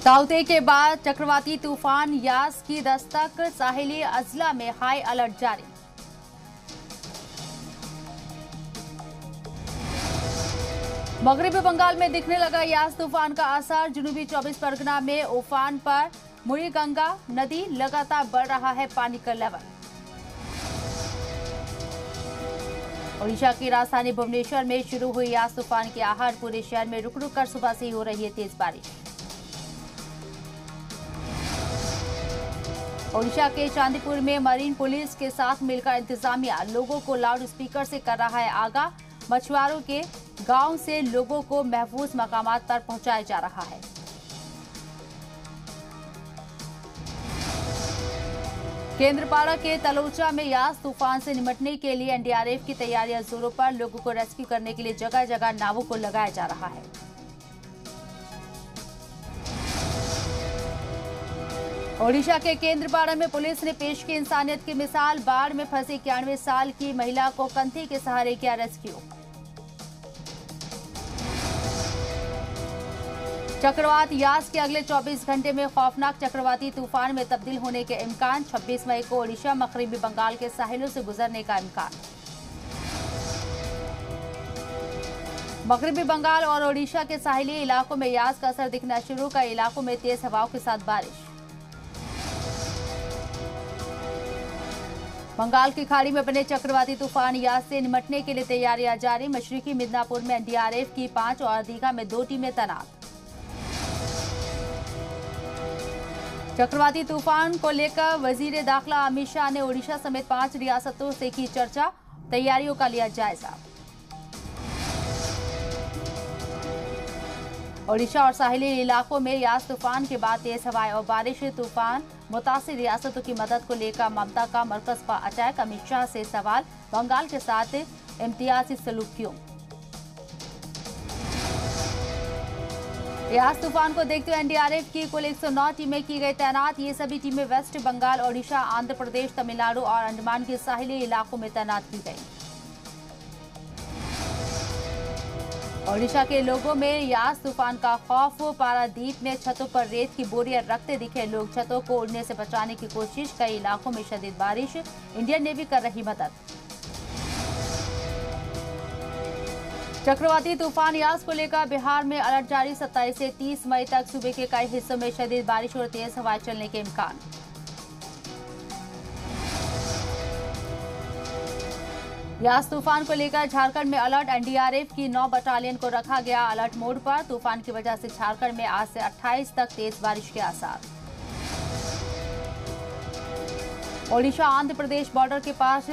ताउते के बाद चक्रवाती तूफान यास की दस्तक, साहिली अजला में हाई अलर्ट जारी। मगरबी बंगाल में दिखने लगा यास तूफान का असर, जनूबी 24 परगना में उफान पर, मुड़ीगंगा नदी लगातार बढ़ रहा है पानी का लेवल। ओडिशा की राजधानी भुवनेश्वर में शुरू हुई यास तूफान की आहट, पूरे शहर में रुक रुक कर सुबह से ही हो रही है तेज बारिश। ओडिशा के चांदीपुर में मरीन पुलिस के साथ मिलकर इंतजामिया लोगों को लाउड स्पीकर से कर रहा है आगाह, मछुआरों के गांव से लोगों को महफूज मकामात पर पहुंचाया जा रहा है। केंद्रपाड़ा के तलोचा में यास तूफान से निपटने के लिए एनडीआरएफ की तैयारियां जोरों पर, लोगों को रेस्क्यू करने के लिए जगह जगह नावों को लगाया जा रहा है। ओडिशा के केंद्रपाड़ा में पुलिस ने पेश की इंसानियत की मिसाल, बाढ़ में फंसी 91 साल की महिला को कंधे के सहारे किया रेस्क्यू। चक्रवात यास के अगले 24 घंटे में खौफनाक चक्रवाती तूफान में तब्दील होने के इम्कान, 26 मई को ओडिशा मगरबी बंगाल के साहिलों से गुजरने का इम्कान। मगरबी बंगाल और ओडिशा के साहिली इलाकों में यास का असर दिखना शुरू, कई इलाकों में तेज हवाओं के साथ बारिश। बंगाल की खाड़ी में बने चक्रवाती तूफान यास से निपटने के लिए तैयारियां जारी, मशरकी मिदनापुर में एनडीआरएफ की 5 और दीघा में 2 टीमें तैनात। चक्रवाती तूफान को लेकर वजीर दाखिला अमित शाह ने ओडिशा समेत 5 रियासतों से की चर्चा, तैयारियों का लिया जायजा। ओडिशा और साहिली इलाकों में यास तूफान के बाद तेज हवाएं और बारिश, तूफान मुतासिर रियासतों की मदद को लेकर ममता का मरकज पर अटैक, अमित शाह से सवाल, बंगाल के साथ इम्तियाजी सलूक क्यों। यास तूफान को देखते हुए एनडीआरएफ की कुल 109 टीमें की गई तैनात, ये सभी टीमें वेस्ट बंगाल, ओडिशा, आंध्र प्रदेश, तमिलनाडु और अंडमान के साहिली इलाकों में तैनात की गई। ओडिशा के लोगों में यास तूफान का खौफ, पारादीप में छतों पर रेत की बोरियां रखते दिखे लोग, छतों को उड़ने से बचाने की कोशिश, कई इलाकों में शदीद बारिश, इंडियन नेवी कर रही मदद। चक्रवाती तूफान यास को लेकर बिहार में अलर्ट जारी, 27 से 30 मई तक सूबे के कई हिस्सों में शदीद बारिश और तेज हवाएं चलने के इम्कान। यास तूफान को लेकर झारखंड में अलर्ट, एनडीआरएफ की 9 बटालियन को रखा गया अलर्ट मोड पर, तूफान की वजह से झारखंड में आज से 28 तक तेज बारिश के आसार। ओडिशा आंध्र प्रदेश बॉर्डर के पास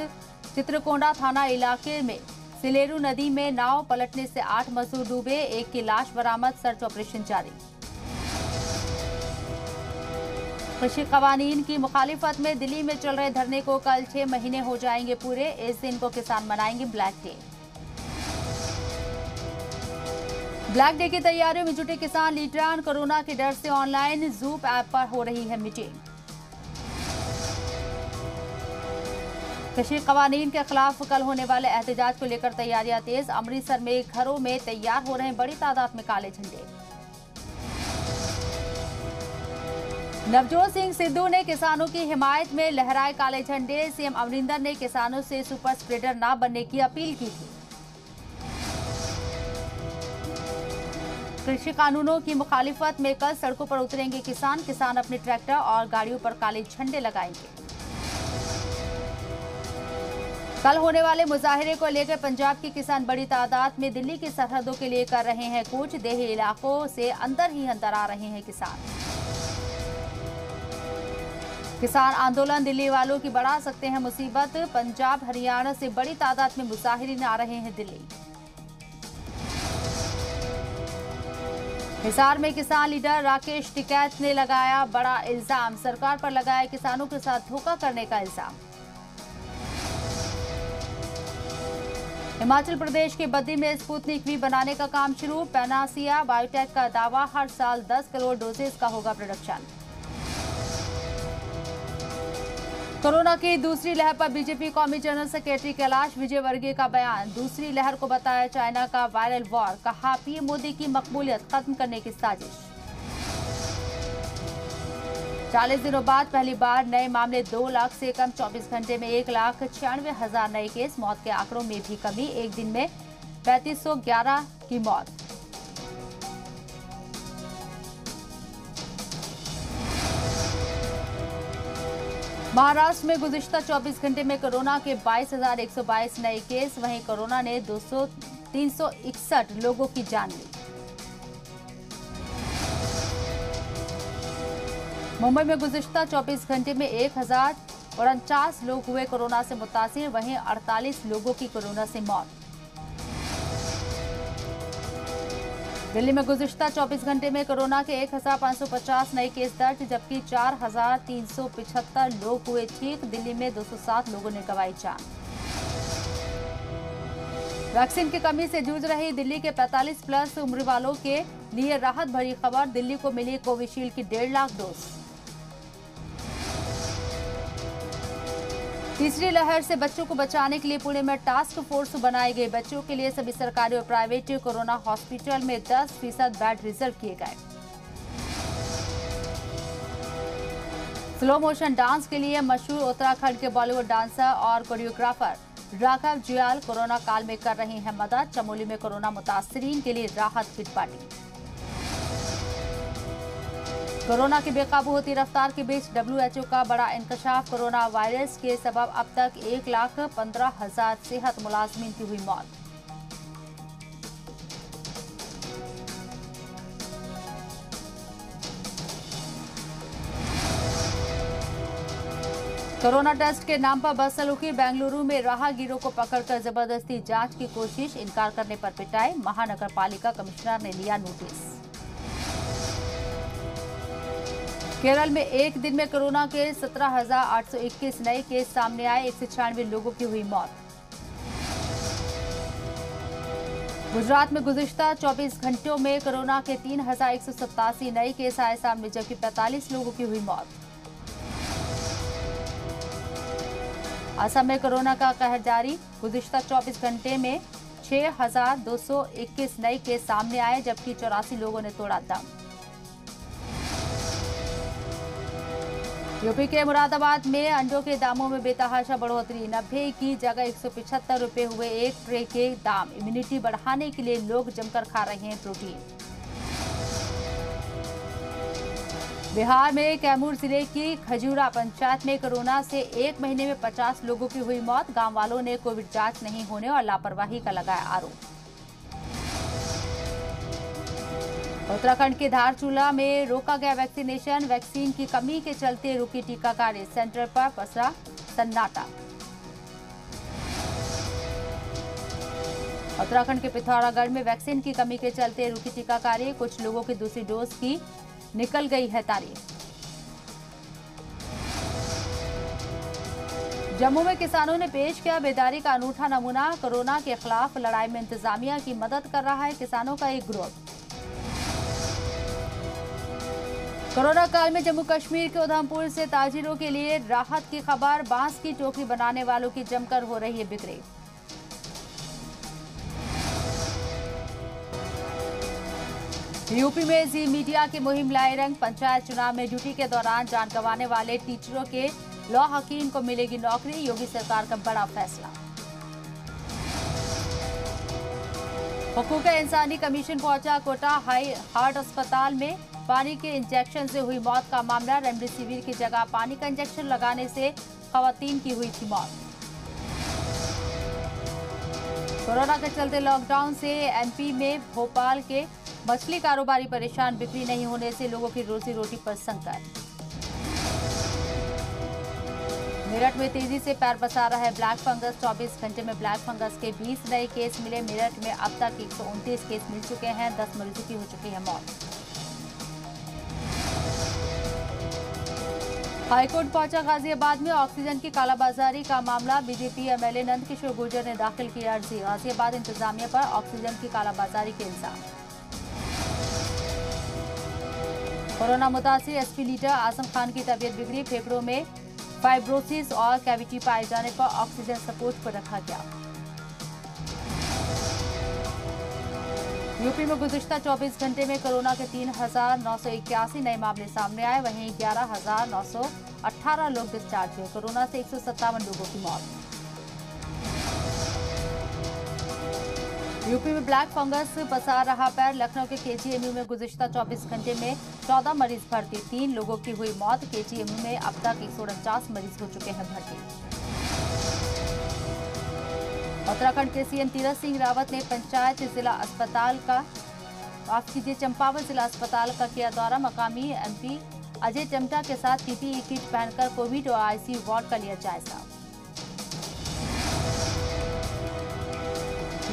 चित्रकोंडा थाना इलाके में सिलेरू नदी में नाव पलटने से 8 मजदूर डूबे, 1 की लाश बरामद, सर्च ऑपरेशन जारी। कृषि कवानीन की मुखालिफत में दिल्ली में चल रहे धरने को कल 6 महीने हो जाएंगे पूरे, इस दिन को किसान मनाएंगे ब्लैक डे। ब्लैक डे की तैयारियों में जुटे किसान लीडरान, कोरोना के डर से ऑनलाइन जूम ऐप पर हो रही है मीटिंग। कृषि कवानीन के खिलाफ कल होने वाले एहतजाज को लेकर तैयारियां तेज, अमृतसर में घरों में तैयार हो रहे हैं बड़ी तादाद में काले झंडे। नवजोत सिंह सिद्धू ने किसानों की हिमायत में लहराए काले झंडे, सीएम अमरिंदर ने किसानों से सुपर स्प्रेडर न बनने की अपील की थी। कृषि कानूनों की मुखालिफत में कल सड़कों पर उतरेंगे किसान, किसान अपने ट्रैक्टर और गाड़ियों पर काले झंडे लगाएंगे। कल होने वाले मुजाहिरे को लेकर पंजाब के किसान बड़ी तादाद में दिल्ली की सरहदों के लिए कर रहे हैं कूच, देही इलाकों से अंदर ही अंदर आ रहे हैं किसान। किसान आंदोलन दिल्ली वालों की बढ़ा सकते हैं मुसीबत, पंजाब हरियाणा से बड़ी तादाद में मुजाहिरीन आ रहे हैं दिल्ली। हिसार में किसान लीडर राकेश टिकैत ने लगाया बड़ा इल्जाम, सरकार पर लगाया किसानों के साथ धोखा करने का इल्जाम। हिमाचल प्रदेश के बद्दी में स्पुतनिक वी बनाने का काम शुरू, पैनासिया बायोटेक का दावा, हर साल 10 करोड़ डोजेस का होगा प्रोडक्शन। कोरोना की दूसरी लहर पर बीजेपी कौमी जनरल सेक्रेटरी कैलाश विजयवर्गीय का बयान, दूसरी लहर को बताया चाइना का वायरल वॉर, कहा पीएम मोदी की मकबूलियत खत्म करने की साजिश। 40 दिनों बाद पहली बार नए मामले 2 लाख से कम। 24 घंटे में 1,96,000 नए केस। मौत के आंकड़ों में भी कमी, एक दिन में 3511 की मौत। महाराष्ट्र में गुज़िश्ता 24 घंटे में कोरोना के 22,122 नए केस। वहीं कोरोना ने 361 लोगों की जान ली। मुंबई में गुज़िश्ता 24 घंटे में 1,049 लोग हुए कोरोना से मुतासिर। वहीं 48 लोगों की कोरोना से मौत। दिल्ली में गुज़िश्ता 24 घंटे में कोरोना के 1,550 नए केस दर्ज, जबकि 4,375 लोग हुए ठीक। दिल्ली में 207 लोगों ने गंवाई जान। वैक्सीन की कमी से जूझ रही दिल्ली के 45 प्लस उम्र वालों के लिए राहत भरी खबर। दिल्ली को मिली कोविशील्ड की 1.5 लाख डोज। तीसरी लहर से बच्चों को बचाने के लिए पुणे में टास्क फोर्स बनाई गई। बच्चों के लिए सभी सरकारी और प्राइवेट कोरोना हॉस्पिटल में 10% बेड रिजर्व किए गए। स्लो मोशन डांस के लिए मशहूर उत्तराखंड के बॉलीवुड डांसर और कोरियोग्राफर राघव जुयाल कोरोना काल में कर रहे हैं मदद। चमोली में कोरोना मुतासरीन के लिए राहत किट बांटी। कोरोना की बेकाबू होती रफ्तार के बीच WHO का बड़ा इंकशाफ। कोरोना वायरस के सबब अब तक 1,15,000 सेहत मुलाजमीन की हुई मौत। कोरोना टेस्ट के नाम पर बदसलूकी। बेंगलुरु में राहगीरों को पकड़कर जबरदस्ती जांच की कोशिश, इनकार करने पर पिटाई। महानगर पालिका कमिश्नर ने लिया नोटिस। केरल में एक दिन में कोरोना के 17,821 नए केस सामने आए। 196 लोगों की हुई मौत। गुजरात में गुज़िश्ता 24 घंटों में कोरोना के 3,187 नए केस आए सामने, जबकि 45 लोगों की हुई मौत। असम में कोरोना का कहर जारी। गुज़िश्ता 24 घंटे में 6,221 नए केस सामने आए, जबकि 84 लोगों ने तोड़ा दम। यूपी के मुरादाबाद में अंडों के दामों में बेतहाशा बढ़ोतरी। 90 की जगह 175 रुपए हुए एक ट्रे के दाम। इम्यूनिटी बढ़ाने के लिए लोग जमकर खा रहे हैं प्रोटीन। बिहार में कैमूर जिले की खजूरा पंचायत में कोरोना से एक महीने में 50 लोगों की हुई मौत। गांव वालों ने कोविड जांच नहीं होने और लापरवाही का लगाया आरोप। उत्तराखंड के धारचूला में रोका गया वैक्सीनेशन। वैक्सीन की कमी के चलते रुकी टीकाकरण। सेंटर पर पसरा सन्नाटा। उत्तराखंड के पिथौरागढ़ में वैक्सीन की कमी के चलते रुकी टीकाकरण। कुछ लोगों की दूसरी डोज की निकल गई है तारीख। जम्मू में किसानों ने पेश किया बेदारी का अनूठा नमूना। कोरोना के खिलाफ लड़ाई में इंतजामिया की मदद कर रहा है किसानों का एक ग्रुप। कोरोना काल में जम्मू कश्मीर के उधमपुर से ताजिरों के लिए राहत की खबर। बांस की टोकरी बनाने वालों की जमकर हो रही है बिक्री। यूपी में जी मीडिया की मुहिम लाई रंग। पंचायत चुनाव में ड्यूटी के दौरान जान गंवाने वाले टीचरों के लॉ हकीम को मिलेगी नौकरी। योगी सरकार का बड़ा फैसला। हुकूक इंसानी कमीशन पहुंचा कोटा हार्ट अस्पताल में। पानी के इंजेक्शन से हुई मौत का मामला। रेमडेसिविर की जगह पानी का इंजेक्शन लगाने से खवातीन की हुई थी मौत। कोरोना के चलते लॉकडाउन से एमपी में भोपाल के मछली कारोबारी परेशान। बिक्री नहीं होने से लोगों की रोजी रोटी पर संकट। मेरठ में तेजी से पैर पसार रहा है ब्लैक फंगस। 24 घंटे में ब्लैक फंगस के 20 नए केस मिले। मेरठ में अब तक 129 केस मिल चुके हैं। 10 मरीजों की हो चुकी है मौत। हाईकोर्ट पहुंचा गाजियाबाद में ऑक्सीजन की कालाबाजारी का मामला। बीजेपी एमएलए नंदकिशोर गुर्जर ने दाखिल की अर्जी। गाजियाबाद इंतजामिया पर ऑक्सीजन की कालाबाजारी के इल्जाम। कोरोना मुतासिर एसपी लीडर आजम खान की तबीयत बिगड़ी। फेफड़ों में फाइब्रोसिस और कैविटी पाए जाने पर ऑक्सीजन सपोर्ट पर रखा गया। यूपी में गुज़िश्ता 24 घंटे में कोरोना के 3,981 नए मामले सामने आए। वहीं 11,918 लोग डिस्चार्ज हुए। कोरोना से 157 लोगों की मौत। यूपी में ब्लैक फंगस पसार रहा पैर। लखनऊ के केजीएमयू में गुज़िश्ता 24 घंटे में 14 मरीज भर्ती। 3 लोगों की हुई मौत। केजीएमयू में अब तक 149 मरीज हो चुके हैं भर्ती। उत्तराखंड के सीएम तीरथ सिंह रावत ने चंपावत जिला अस्पताल का किया दौरा। मकामी एमपी अजय टम्टा के साथ पीपीई किट पहनकर कोविड और आईसीयू वार्ड का लिया जायजा।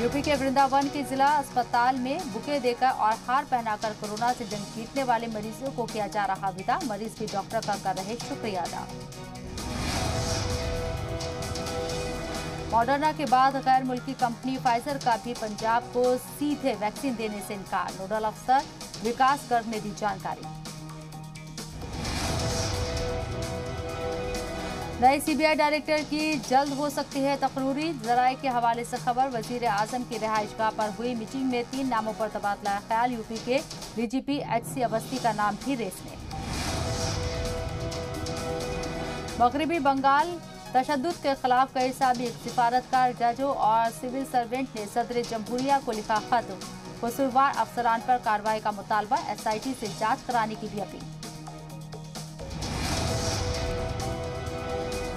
यूपी के वृंदावन के जिला अस्पताल में बुके देकर और हार पहनाकर कोरोना से जंग जीतने वाले मरीजों को किया जा रहा विदा। मरीज भी डॉक्टर का कर रहे शुक्रिया अदा। मॉडर्ना के बाद गैर मुल्की कंपनी फाइजर का भी पंजाब को सीधे वैक्सीन देने से इनकार। नोडल अफसर विकास गर्ग ने दी जानकारी। नए सीबीआई डायरेक्टर की जल्द हो सकती है तकरूरी। जराये के हवाले से खबर। वजीर आजम की रिहाइशगाह पर हुई मीटिंग में 3 नामों पर तबादला ख्याल। यूपी के डीजीपी एचसी अवस्थी का नाम भी रेस में। मगरबी बंगाल तशद्दुद के खिलाफ कई साबिक सिफारतकार, जजों और सिविल सर्वेंट ने सदर जमहूरिया को लिखा खत। कसूरवार अफसरान पर कार्रवाई का मुतालबा। एसआईटी से जांच कराने की भी अपील।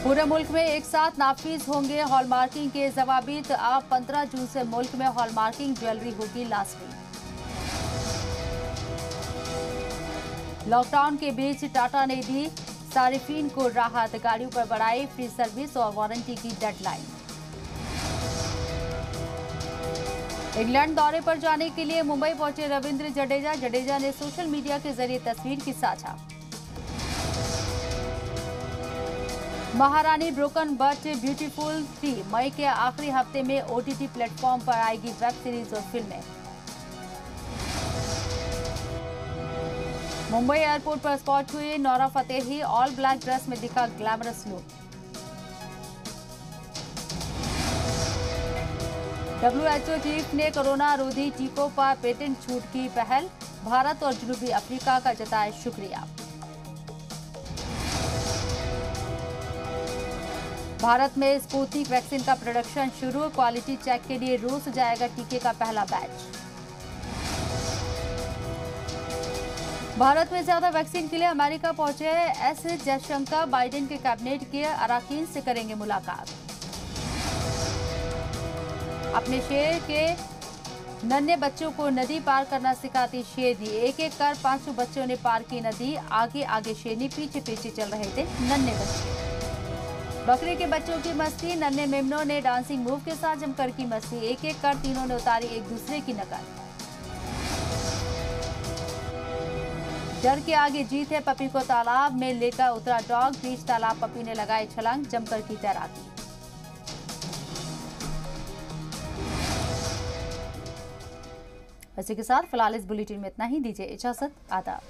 पूरे मुल्क में एक साथ नाफिज होंगे हॉलमार्किंग के जवाबीत। अब 15 जून से मुल्क में हॉलमार्किंग ज्वेलरी होगी लाजमी। लॉकडाउन के बीच टाटा ने दी सारिफीन को राहत। गाड़ियों पर बढ़ाई फ्री सर्विस और वारंटी की डेडलाइन। इंग्लैंड दौरे पर जाने के लिए मुंबई पहुंचे रविंद्र जडेजा ने सोशल मीडिया के जरिए तस्वीर की साझा। महारानी ब्रोकन बट ब्यूटीफुल 3 मई के आखिरी हफ्ते में ओटीटी प्लेटफॉर्म पर आएगी वेब सीरीज और फिल्में। मुंबई एयरपोर्ट पर स्पॉट हुई Nora Fatehi. All black dress में दिखा ग्लैमरस लुक। WHO चीफ ने कोरोना रोधी टीकों पर पेटेंट छूट की पहल। भारत और जनूबी अफ्रीका का जताया शुक्रिया। भारत में स्पुतनिक वैक्सीन का प्रोडक्शन शुरू। क्वालिटी चेक के लिए रूस जाएगा टीके का पहला बैच। भारत में ज्यादा वैक्सीन के लिए अमेरिका पहुंचे एस जयशंकर। बाइडेन के कैबिनेट के अरकान से करेंगे मुलाकात। अपने शेर के नन्हे बच्चों को नदी पार करना सिखाती शेरनी। एक एक कर 500 बच्चों ने पार की नदी। आगे आगे शेरनी, पीछे पीछे चल रहे थे नन्हे बच्चे। बकरी के बच्चों की मस्ती। नन्हे मेमनों ने डांसिंग मूव के साथ जमकर की मस्ती। एक एक कर तीनों ने उतारी एक दूसरे की नकल। डर के आगे जीत है। पपी को तालाब में लेकर उतरा डॉग। बीच तालाब पपी ने लगाई छलांग। जमकर की तैराकी। इसी के साथ फिलहाल इस बुलेटिन में इतना ही। दीजिए इजाजत। आदाब।